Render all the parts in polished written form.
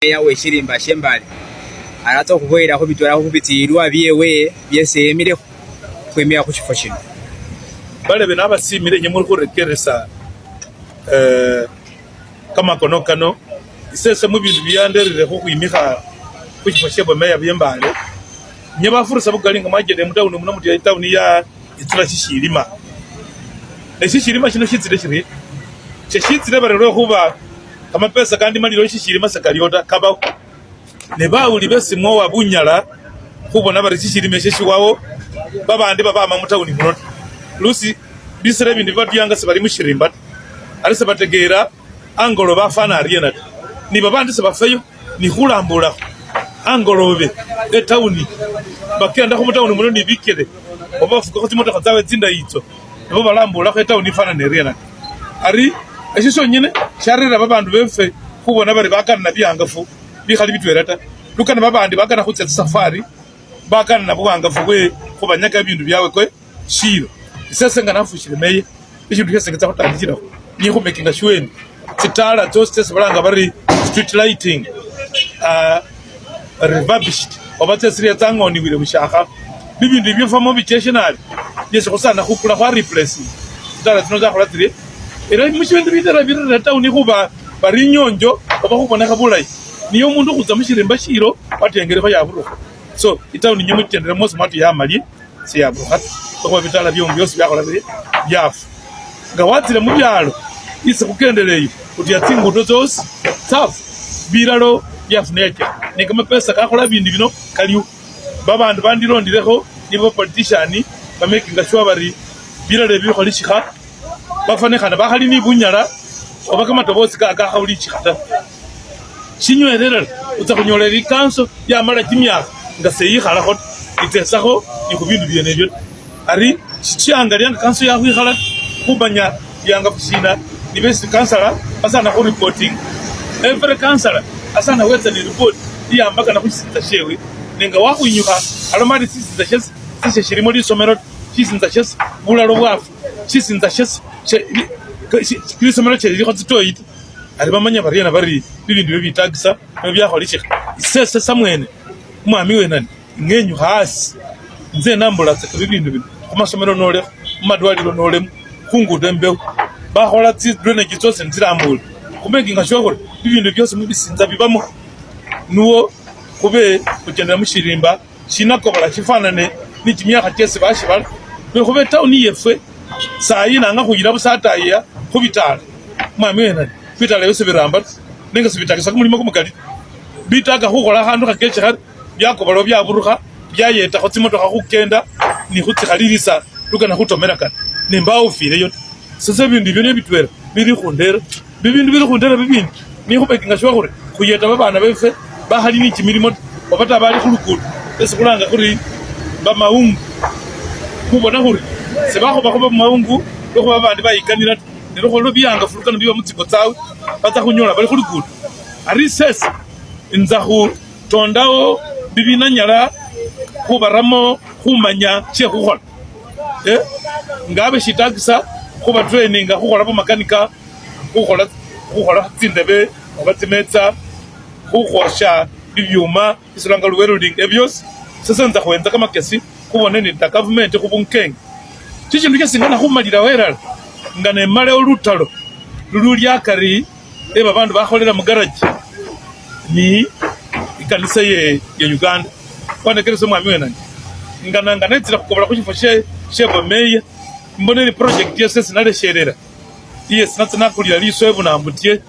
yawe shirimba shembali araza kuhwera ko bitwara ko bitirwa byewe byesemire kwemera ku kifo kino bale bena abasimire nyemuri kurekeresa kama kono isese mu bintu byanderere ko kwimika ku kifo cyebo meya byembale nyeba fursa bugalinga majede mutawuni muno muti tawuni ya itula kishirima ekishirima kino kizire kiri kizire barero kuba kama pesa kandi maliro kishirima sakaliota kaba ne bawuli besimwo wabunyala kubona bari kishirima sheshiwawo babandi baba amamutawuni muno lusi bisere bindi badyanga se bari mushirimba arise bategera angolo bafana ariena ni babandi se bafeyo ni hulambula angolobe etawuni bakenda ko mutawuni muno ni bikere obafuka ko timoto zawe zinda yitso abo balambula ko etawuni fana neriena ari eshisho nyine sharira babandu befe kubona bari bakana nabyangafu bihali bitwerata lukana babandi bakana khutsa safari bakana nabwangafu kwe kubanyaka bintu byawe kwe shiro isese ngana fushire meye ishintu cyose ngitsa kutandikira ni ko making sure sitala just balanga bari street lighting refurbished obatse siriya tangoni bire bushaka bibindi byofamo bikeshenali yeso kusana kukula kwa replace sitala tinoza kholatire era mushibindi bitera birira tawuni kuba bari nyonjo oba kubona kabulai niyo mundu kuza mushirimba shiro watengere ko yaburuka so itawuni nyimu tendere mose matu yamali si yaburuka ko bitala byombi byose byakola byafu ngawatire mu byalo ise kukendeleyo kuti yatsinguto zose tafu biralo byafuneke nikama pesa kakola bindi bino kaliu babandu bandirondireho nibo politician ba making sure bari birale bikoli chika bafanekana bahali ni bunyala obakama tobosi ka hawuli chikata chinywerera utakunyolera ikanso ya mara kimya ngaseyi khala hot itesaho ikubindu byenebyo ari chiangalia kanso ya hwikhala kubanya yanga kusina ni best kansala asana ko reporting every kansala asana wetsa ni report iya mpaka na kusinza shewe nenga wakunyuka alomari sisinza shesi sise shirimo lisomero sisinza shesi bulalo bwafu sisinza shesi lisomero cheri ko zitoyita ari bamanya bariyana bari bibindu bitagisa byakholishika isese samwene mwami wenani ngenyu hasi nze nambula tsaka bibindu bino kumasomero nole madwaliro nole kungude mbeho bahola drainage zose nzirambula kumaking sure bibindu byose mubisinza bibamo nuwo kube kugenda mushirimba shinakobola kifanane n'ikimyaka cyese bashibala bekube tawuni yefe sayina nga kugira busataya kubitala mwami wena bitala yose biramba nenga sibitagisa kumulimo kumukali bitaga hukola handu kakeche hari byakobola byaburuka byayeta ko timotoka kugenda ni kutsikhalilisa lukana kutomera kana nemba ufire yo sese bindu byo nebitwera biri khundera bibindu biri khundera bibindi ni kubekinga shwa kuyeta babana befe bahali ni kimilimo obata bali khulukudu esikulanga kuri bamaungu kubona kuri sebakho bakho bamaungu lokho babandi bayikanira nelokho lobyanga fulukana biba mutsiko tsawe bata kunyola bali khulukudu ari sese inzahu tondao bibina nyala kubaramo kumanya che khukhola ngabe shitagisa kuba training khukhola bo makanika khukhola tsindebe obatimetsa kukhosha bibyuma isulanga welding ebyos sasa nza kwenza kama kesi kubone ni government kubunkenge chindu kyasingana khumalira wera ngane male olutalo lululi akari babandu bakholera mu garage ni ikanisa ye Uganda kwane kereso mwami wenani ngana netsira kukobola kuchifo shebo meya mbone ni project yese sinale sherera yes natsana kulira liswebu na ambutie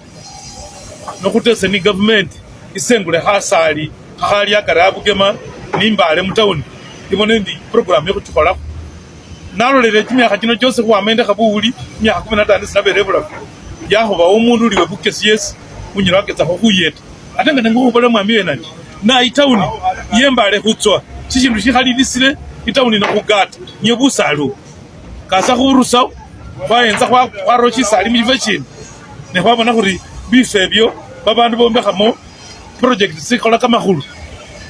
nokutese ni government isengule hasali hali yakarabu kema nimbale mutawuni ibone ndi program yo kutukola nalolere kimyaka kino cyose kwamende kabuli myaka 15 sinaberebula yaho ba umundu liwe bukesi yes munyirageza ko kuyeta atenga ngo ubole mwami wenani na itawuni yembale kutswa chindu shihali lisire itawuni no kugata nyebusalu kasa kurusa kwayenza kwa rochi sali mivechini ne kwabona kuri bifebyo babandu bombe khamo project sikola kama khulu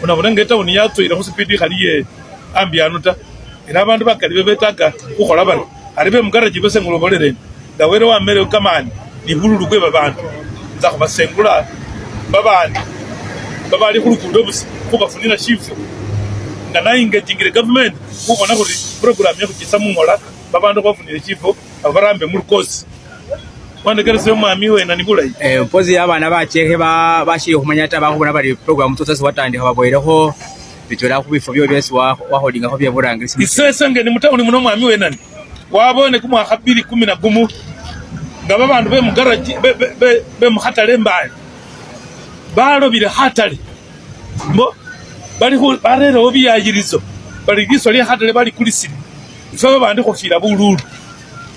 unabona ngeta uni yatswira ku speed khaliye ambianuta era abantu bakali bebetaka kukhola bari aribe mugaraji bese ngulobolere dawere wa mere kamani ni bululu kwe babandu nza kubasengula babandi babali khulukudo busi khubafunira shifo nga nayingejingile government khubona khuri program yakhukisa mungola babandu bafunire shifo abarambe mulukosi wandekeresele mwami wena ni bulayi mpozi abana bachekhe bashili khumanya ta bakhubona bali program tsotse watandikha baboyelekho bitola khubifo byo byesi waholdingakho byeburangisi isese ngeni mutawuni muno mwami wenani wabone kumwakha 2011 nga babandu bemugaraji bemukhatale mbaye balobile khatale mbo barerewo biyayirizo bali liswa lye khatale bali kulisile ife babandi khufila bululu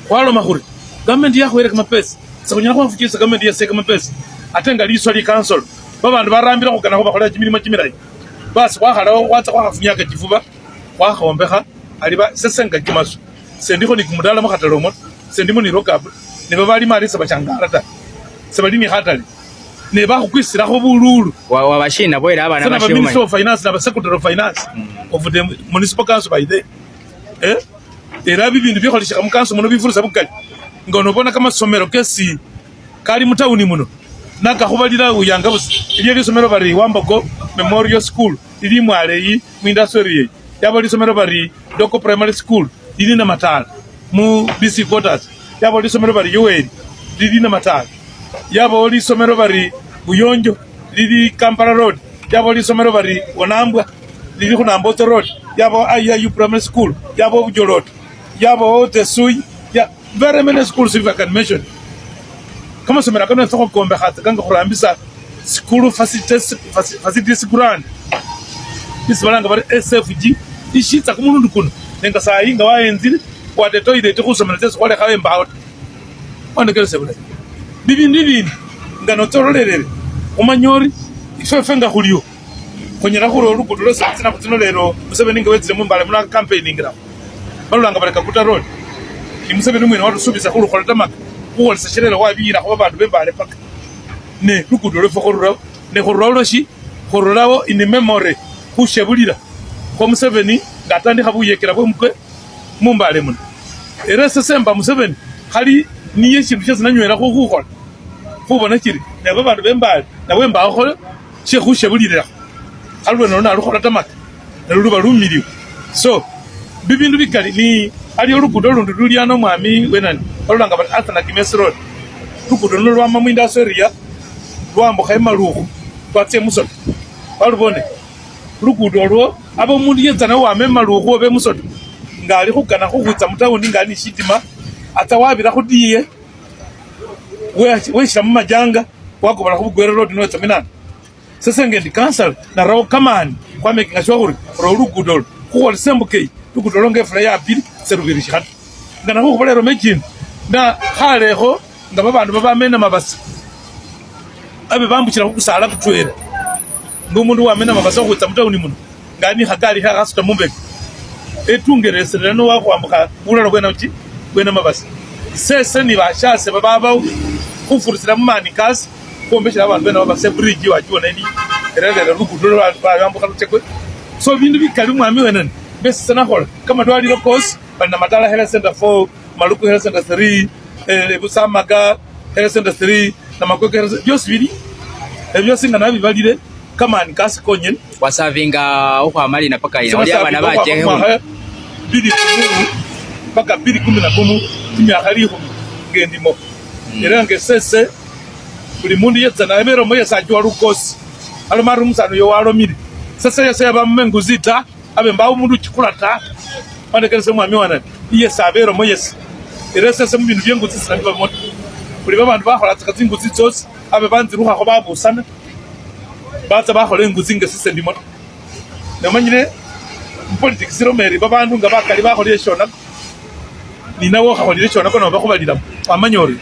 khwaloma khuri government yakhwereka mapesa sakunyala khwafukisa government yaseka mapesa ate nga liswa lye council babandu barambila khukana khubakholela kimilimo kimilayi basi khwakhalawo khwatsa khwakhafunyaka kifuba khwakhombekha aliba sesenga kimasu sendikho ni kumudala mukhatale omo sendimo ni rokabu ne babali mali sabachangara ta sabali ni khatale ne bakhukwisilakho bululu wabashina boyela abana bashoma minister of finance na secretary of finance of the municipal council by the era bibindu bikholeshaka mu council muno bifurusa bukali ngono bona kama somero kesi kali mutawuni muno nakakhubalira uyanga busi iliyo lisomero bari Wambogo Memorial School ili mwaleyi mu industry yabo lisomero bari Doko Primary School ili na Matala mu BC quarters yabo lisomero bari Yoweri lili na Matala yabo lisomero bari Buyonjo lili Kampala Road yabo lisomero bari Wanambwa lili kunamboto Road yabo IIU Primary School yabo Bujolot yabo Tesui ya very many schools if I can mention kama somera kana soko kombe khata kanga khurambisa school facilities grand bisbalanga bari SFG ishitsa kumundu kuno nenga sayinga waenzile kwate toilet khusomera tseso kwale khawe mbawo ondekele sebule bibindi ngano torolelele umanyori ifefe nga khuliyo khonyera khuro lukudo lositsina kutsino lero musebeni ngewetsile mumbale muna campaigning ngira balulanga bareka kuta road imusebeni mwene watu subisa khulu khola tamaka kuwolesa sherero wabira kho babandu bembale paka ne lukudo lefo khorura ne khoroloshi khorolawo in memory khushebulira ko Museveni ngatandikha buyekera bwe mukwe mumbale muno era sesemba Museveni khali niye shindu shesinanywera khukhola khubona kiri ne babandu bembale nawe mbakho she khushebulira alwe nona alukhola tamaka naluluba lumiliwe so bibindu bikali ni aliyo lukudo lundu luliano mwami wenani balulanga bali Athana Kimesi Road lukudo nolwama mu industry lwambuka emalukhu twatse musoto balubone lukudo olwo abo mundu yenzana wame malukhu obe musoto ngali khukana khukhwitsa mutawuni ngali ni shitima ata wabira khudiye weshira mu majanga wagobola khubugwere road noetsa minana sasa ngendi council na rawo kamani kwa making sure khuri ro lukudo khukhola sembuke lukudo longe fula ya pili serubiri shikhat ngana khukhobalero mejini na khalekho nga babandu babamena mabasi abe bambukira khukusala kutwera ngomundu wamena mabasi okhwitsa mutawuni muno ngani khakali khasuta mumbeke etungeresera no wakhwambuka bulalo bwena uti bwena mabasi sese ni bashase bababa khufurusira mumani kasi khombeshera abantu bena babase bridge wachiona ni erere lukudo lwambuka lutekwe so bindu bikali mwami wenani bese sana khola kama twali lokos bana Matala Health Center 4 Maluku Health Center 3 Busamaga Health Center 3 na Makweke Health byosibiri ebyosinga nabi balire kama ni kasi konyen wasavinga ukhwamali na paka ina oli abana bacheho bili kumuru paka bili 11 timyakha likho ngendimo era ngesese buli mundu yetsana ebero moye sajwa lukosi alomaru musano yo walomire sasa yase abamenguzita abe mbawo mundu chikulata wandekelese mwami wana iye sabero moyes era sese mu bintu byenguzi sinabiba moto buli babandu bakhola tsinguzi tsotsi abe banziruha kho babusana batsa bakhola inguzi ngesise ndimo namanyire politics romeri babandu nga bakali bakhola eshona ninawo khakholile eshona kono bakhubalira amanyori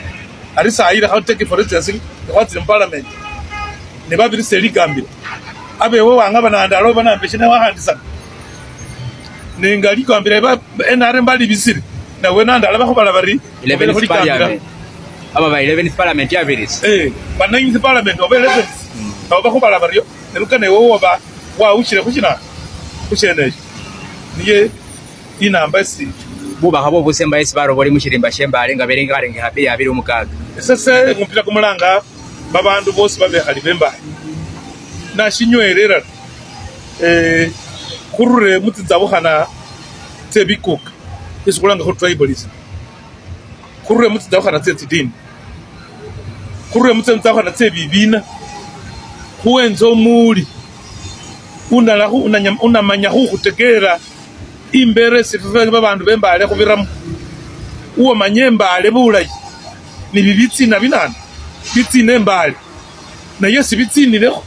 ari saira how take for instance what's in parliament ne babiri seli gambira abe wo wanga bananda alo banambe shina wahandisa nengali gambira ba enare mbali bisiri na wenanda ala bakhubala bari 11th parliament aba ba 11th parliament ya viris ba 9th parliament oba 11th aba bakhubala bari nelukane wo ba wa uchire kuchina kuchene niye inamba si buba khabo busemba esi baro boli mushirimba shemba alenga berenga arenge habe ya 26 sese ngumpira kumulanga babandu bosi babe khali bemba nashinywerera khurure mutsinzabukhana tsebikuka isi khulanga khu tribalism, khurure mutsinzabukhana tsetsidini, khurure mutsinzabukhana tsebibina, khuwenza omuli unamanya khukhutekelela imbera esife babandu bembale khubiramu, uwamanya embale bulayi ni bibitsina binana bitsina embale naye sibitsinilekho,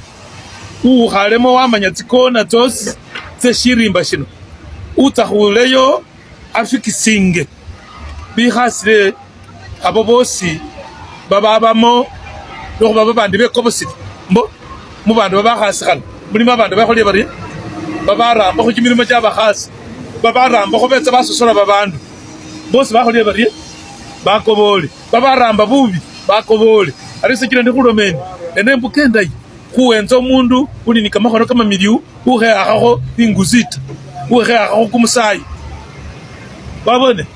uwukhalemo wamanya tsikona tsosi tseshirimba shino, utsa khuleyo afikisinge bikhasile abo bosi bababamo lwekhuba babandi bekobosile mbo mubandu babakhasikhana mulimo abandu bakholie barye babarambakho chimilimo chabakhasi, babarambakho betsa basosola babandu bosi bakholie barye bakobole, babaramba bubi bakobole. Ari sikira ndi khulomeni ene mbuka endayi khuwenza omundu uli ni kamakhono kamamiliyu ukheyakhakho inguzita, ukheyakhakho kumusayi babone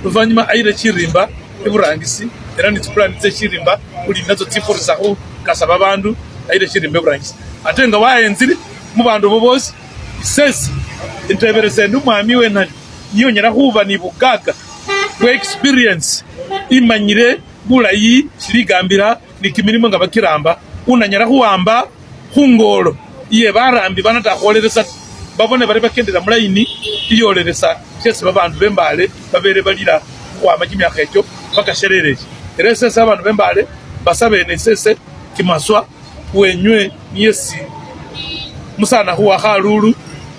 luvanyuma ayile chirimba iburangisi era ni tsipulani tse chirimba uli nazo tsifurisa khukasa babandu ayile chirimba iburangisi ate nga wayenzile mubandu bo bosi isesi inteberese ndi mwami wenali niyonyela khuba ni bugaga bwe experience imanyile bulayi siligambila ni kimilimo nga bakiramba unanyala khuwamba khungolo iye barambi banatakholelesa babone bali bakendela mulayini iyolelesa syesi babandu bembale babele balila khuwama chimyakha echo bakasheleleshi era esese abandu bembale basabene esese kimaswa wenywe niyesi musana khuwa khalulu.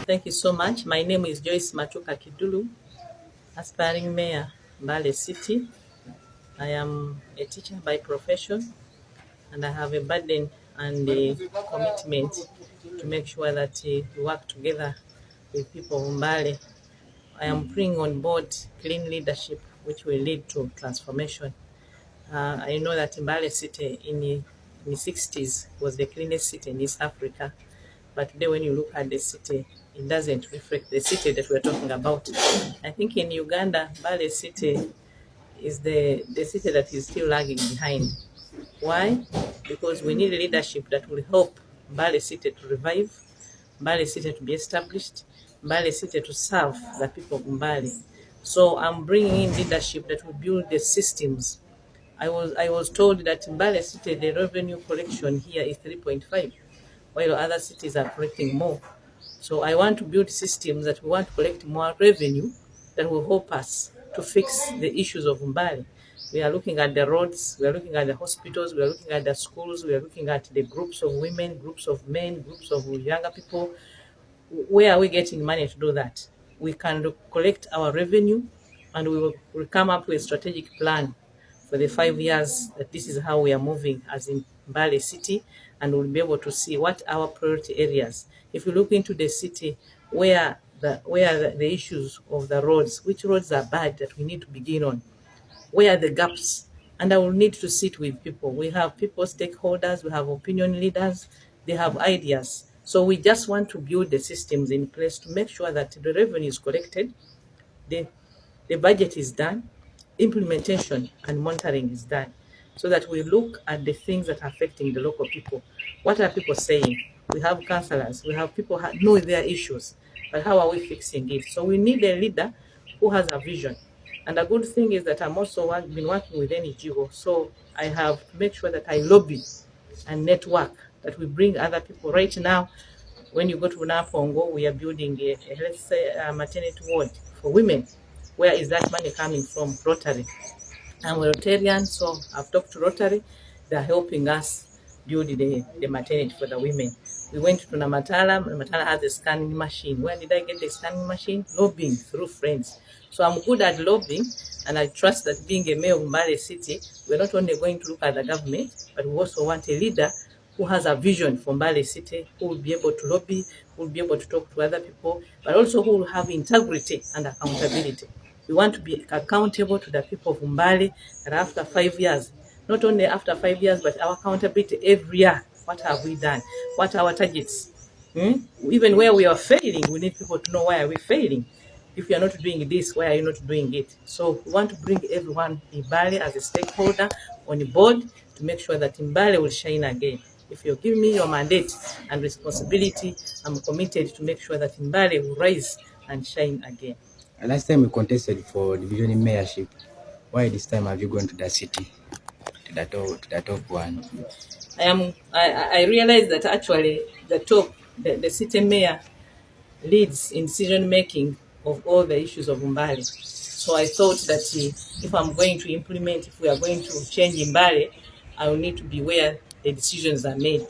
Thank you so much. My name is Joyce Machuka Kidulu, aspiring mayor, Mbale City. I am a teacher by profession, and I have a burden and a commitment to make sure that we work together with people of Mbale. I am bringing on board clean leadership, which will lead to transformation. I know that Mbale City in the 60s was the cleanest city in East Africa, but today when you look at the city, it doesn't reflect the city that we're talking about. I think in Uganda, Mbale City is the city that is still lagging behind. Why? Because we need a leadership that will help Mbale City to revive, Mbale City to be established, Mbale City to serve the people of Mbale. So I'm bringing in leadership that will build the systems. I was told that in Mbale City, the revenue collection here is 3.5, while other cities are collecting more. So I want to build systems that we want to collect more revenue that will help us to fix the issues of Mbale. We are looking at the roads, we are looking at the hospitals, we are looking at the schools, we are looking at the groups of women, groups of men, groups of younger people. Where are we getting money to do that? We can collect our revenue and we will come up with a strategic plan for the 5 years that this is how we are moving as in Mbale City, and we'll be able to see what our priority areas. If you look into the city, where the issues of the roads, which roads are bad that we need to begin on, where are the gaps, and I will need to sit with people. We have people, stakeholders, we have opinion leaders, they have ideas. So we just want to build the systems in place to make sure that the revenue is collected, the budget is done, implementation and monitoring is done, so that we look at the things that are affecting the local people. What are people saying? We have councillors, we have people who know their issues, but how are we fixing it? So we need a leader who has a vision. And the good thing is that I'm also been working with NGO, so I have to make sure that I lobby and network, that we bring other people. Right now, when you go to Napongo, we are building a let's say a maternity ward for women. Where is that money coming from? Rotary. I'm a Rotarian, so I've talked to Rotary. They're helping us build the maternity for the women. We went to Namatala. Namatala has a scanning machine. Where did I get the scanning machine? Lobbying through friends. So I'm good at lobbying, and I trust that being a mayor of Mbale City, we're not only going to look at the government, but we also want a leader who has a vision for Mbale City, who will be able to lobby, who will be able to talk to other people, but also who will have integrity and accountability. We want to be accountable to the people of Mbale, that after 5 years, not only after 5 years, but our accountability every year. What have we done? What are our targets? Even where we are failing, we need people to know why are we failing. If you are not doing this, why are you not doing it? So we want to bring everyone in Mbale as a stakeholder on the board to make sure that Mbale will shine again. if you give me your mandate and responsibility, I'm committed to make sure that Mbale will rise and shine again. Last time we contested for division in mayorship. Why this time have you gone to the city, to the top one? I realized that actually the city mayor leads in decision making of all the issues of Mbale. So I thought that if I'm going to implement, if we are going to change Mbale, I will need to be where the decisions are made,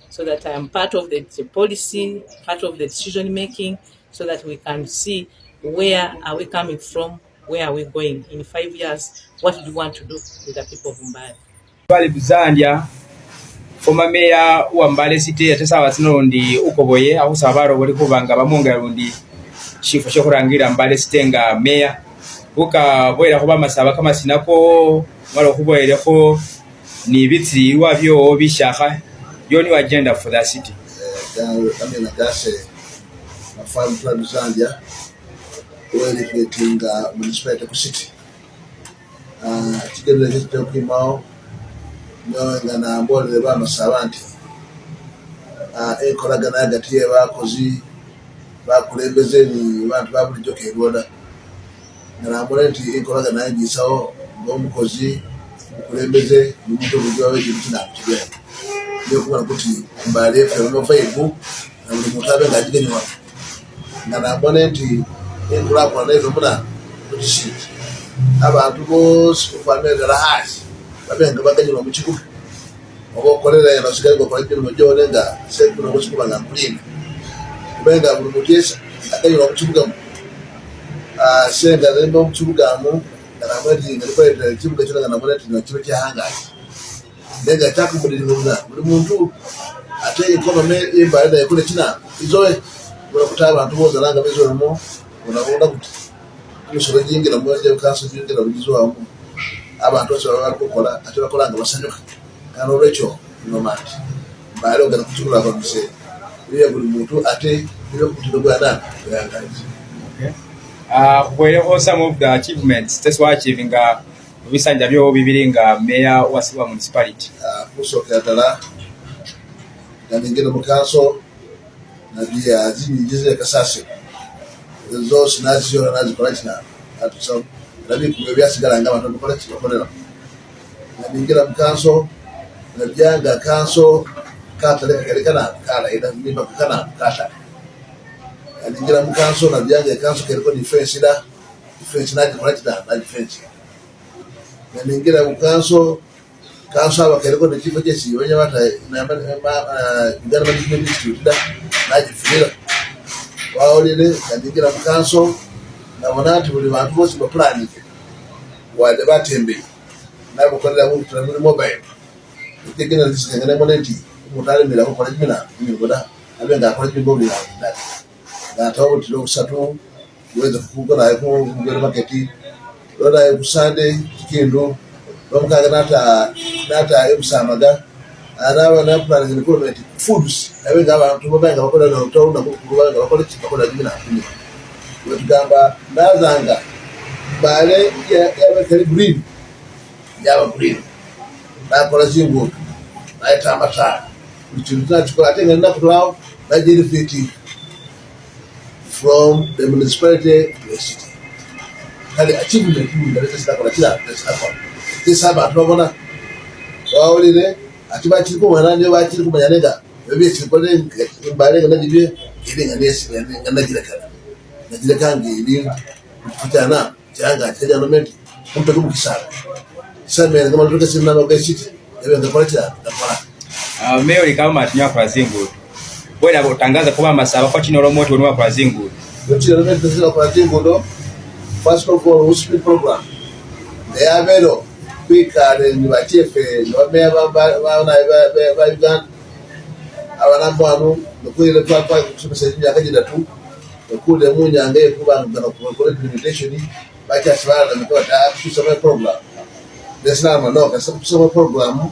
so that I am part of the policy, part of the decision making, so that we can see where are we coming from, where are we going in 5 years, what do we want to do with the people of Mbale. Mbale Buzandya, former mayor wa Mbale City yatesawa sinondi ukoboye akusaba barobole kubanga bamunga rundi chifo chokurangira Mbale City nga mayor buka boera kuba masaba kama sinako mwalo kuboyereko ni bitsi wabyo bishaka yoni agenda for the city. Kamena gase na farm plan Zambia wele kutinga municipality ku city tikebele cyo kimao nyo na mbole ba masabanti ekolagana hagati y'abakozi bakulembeze ni bantu babulijjo keroda na mbole nti ekolagana yagisawo ng'omukozi kulembeze n'omuntu bujjawo ekintu nakitwe ndio kuba kuti Mbale fero Facebook na buli muntu abe ngajigenywa na mbone nti enkulakulana nayo muna kuti abantu bose kufamela rahasi babenga baganywa mu kibuga obokolera yabasigaye bakola ibintu byone nga sekuru bose kubanga kulinda kubenga buli mutesa akanywa mu kibuga senga nemba mu kibuga mu na mwezi ngalikwenda kibuga cyona na mbone nti kibe cyahangaye ndenga takumulira buli muntu ate economy y'Embale yakole kina izoe kutaba abantu boza langa bezoramo unabona kuti umusoro jingira mwaje kanso jingira bujizwamu abantu bose barakola ate bakolanga basanyuka kano lecho nomati Mbale ogana kuchukula kwa mse biya buli muntu ate biyo kutugwa dana yangaji. Where some of the achievements that's what achieving bisanja byo bibiringa mayor wa municipality kusoka dala na nyingine mukaso na bia zinyigize kasase zo sinazio nazikola atusa nabi kubya sigala ngaba tukola kikolela na nyingine mukaso na byanga kanso kataleka kerekana kala ida nimba kana kata na nyingine mukaso na byanga kanso kereko defense na kola na defense na nyingine mukaso kanso abakereko ne kifo kyesi banya bata na ngana management institute da najifira waolele kandigira mukanso na bonati buli bantu bose ba planning wale batembe na bukolera mu tramuri mobile ikigena lisingana moneti mutale mira ko kolejina ngoda abenga kolejina ngoli na tawo tilo usatu uweze kukuga na ko ngere marketi roda usande kindo bamkaga nata ebusamaga arawa na planning economic foods abenga abantu babanga bakola na utauna kubanga bakola chikola jina kuni wetugamba nazanga Mbale ya green yaba green bakola zingo ayita amata bitunza chikola atenga na kulao na benefit from the municipality to the city kali achievement ni ndio sasa kwa kila hapa sasa ba tunabona waolile atiba chiko mwananje bachiri kumanyanega bebe chikole Mbale na dibye ile nganesi ngana kangi ili kutana janga tena nomenti kumpe kumkisara sasa kama tutoka sina na city ebe ngakora kila ngakora mayor kama atinya kwa zingu bwana botangaza kuba masaba kwa chino romoto ni wa kwa zingu ndio nomenti sasa kwa zingu ndo first of all hospital program ya bero kwikale ni bachefe no meba ba Uganda abana bwanu nokuile papa kusomesha akajida tu kule munyange kubanga kwa implementation bacha swala mtoto kusoma program desama no kusoma program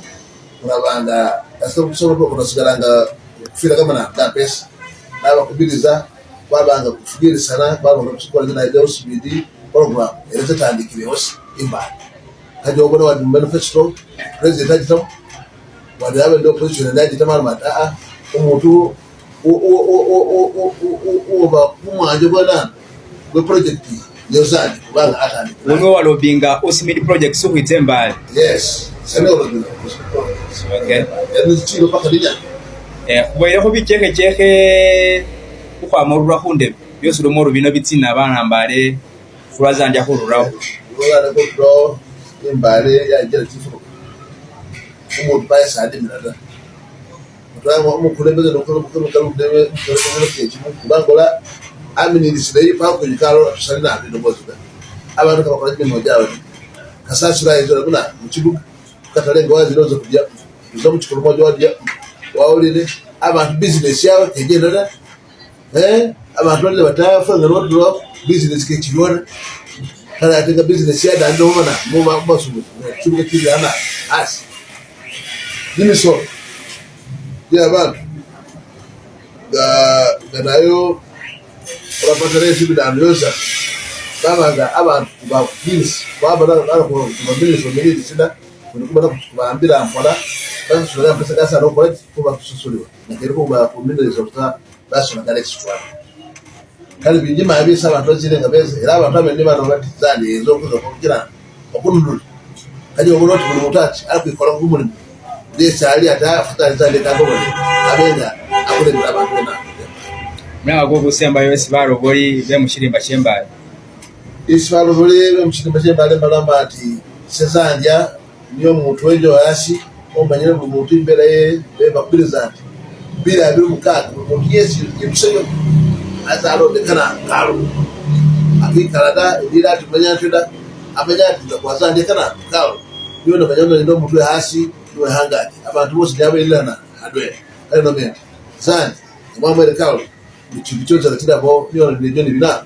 unabanga kusoma program sigaranga kufira kama na dapes na bakubiriza babanga kufikiri sana baba kusukwa na ile OCBD program ile tandikire hose Mbale kajo bora wa manifesto president ajito wali abe ndo position ndaje tamara mata umuntu uba kumwanje bwana we project yozani kubanga atani umwe walobinga Osimiri project sukwitse mbali. yes sene olobinga okay yani chiro paka dinya kubayeho bicheke ukwamurura kunde byose rumoro bino bitsina abana mbare furazanja kururaho wala ko imbare ya jere tifu umuntu bayasa adimira Twa mu kulembeza no kalu debe ko ke chimu kubangola amini disire pa ko yikaro tusali na ndo bozo abantu kama kwa jino jawo kasasura izo kuna muchibu katalenga wazi lozo kujya uzo muchikuru moja wadi waulile abantu business yawe kegenda abantu bali batafa ngalo business ke chibona kala atenga business ya dando mana mu masumu chibu ke ana as dimiso ya bana nayo rapatare sibi da nyosa baba ga abantu ba kins baba da ko mabili so mili sida kuba kuambira ampola basi sura pesa kasa ro kwa kuba kususuliwa na kero ba kuminde zota basi na galaxy twa kali bijima yabisa abantu zile ngabeze era abantu abende bano batizani ezo kuzo kugira okunulu kali obuloti buli mutati akikola kumuli desa ali ata futalizale kagobole abenga akule abantu na mwa go gusemba yose barobori be mushirimba chemba iswalo bole be mushirimba chemba ale malamba ati sezanja niyo muntu wejo hasi omanyire mu muntu imbere ye be bakuriza bila abiru mukaka muntu yesi kimseyo azalo dekana karo akikarada ndira tumanya twida amanya twazande kana karo niyo nabanyana ndo muntu hasi we hangati abantu bose byabelana adwe ari no mente zani mwamwe rekao bichibichoza kitabo niyo ndio ni bina